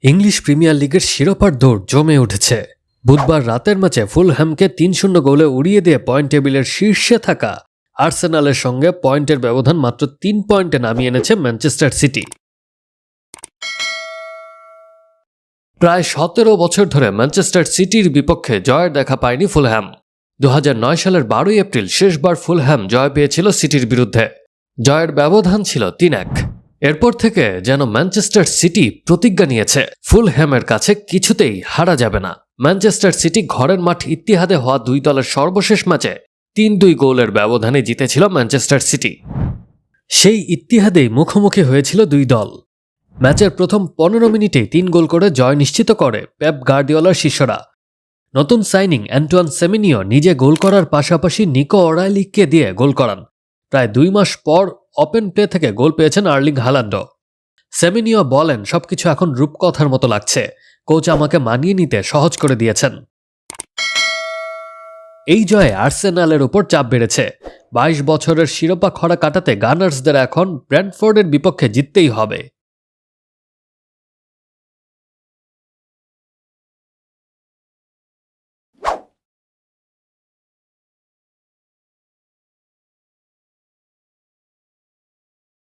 English premier লিগের শিরোপার দৌড় জমে উঠেছে। বুধবার রাতের ম্যাচে ফুলহ্যামকে ৩-০ গোলে উড়িয়ে দিয়ে পয়েন্ট টেবিলের শীর্ষে থাকা আর্সেনালের সঙ্গে পয়েন্টের ব্যবধান মাত্র ৩ পয়েন্টে নামিয়ে এনেছে ম্যানচেস্টার সিটি। প্রায় ১৭ বছর ধরে ম্যানচেস্টার সিটির বিপক্ষে জয়ের দেখা পায়নি ফুলহ্যাম। ২০০৯ সালের ১২ এপ্রিল শেষবার ফুলহ্যাম জয় পেয়েছিল সিটির বিরুদ্ধে। জয়ের ব্যবধান ছিল ৩-১। এরপর থেকে যেন ম্যানচেস্টার সিটি প্রতিজ্ঞা নিয়েছে ফুলহ্যামের কাছে কিছুতেই হারা যাবে না। ম্যানচেস্টার সিটি ঘরের মাঠ ইত্তিহাদে হওয়া দুই দলের সর্বশেষ ম্যাচে ৩-২ গোলের ব্যবধানে জিতেছিল ম্যানচেস্টার সিটি। সেই ইত্তিহাদেই মুখোমুখি হয়েছিল দুই দল। ম্যাচের প্রথম ১৫ মিনিটেই ৩ গোল করে জয় নিশ্চিত করে পেপ গার্দিওলার শিষ্যরা। নতুন সাইনিং অ্যান্টোয়ান সেমেনিও নিজে গোল করার পাশাপাশি নিকো অরাইলিকে দিয়ে গোল করান। প্রায় ২ মাস পর ওপেন প্লে থেকে গোল পেয়েছেন আর্লিং হালান্ডও। সেমেনিও বলেন, সবকিছু এখন রূপকথার মতো লাগছে, কোচ আমাকে মানিয়ে নিতে সহজ করে দিয়েছেন। এই জয়ে আর্সেনালের উপর চাপ বেড়েছে। ২২ বছরের শিরোপা খরা কাটাতে গানার্সদের এখন ব্রেন্টফোর্ডের বিপক্ষে জিততেই হবে।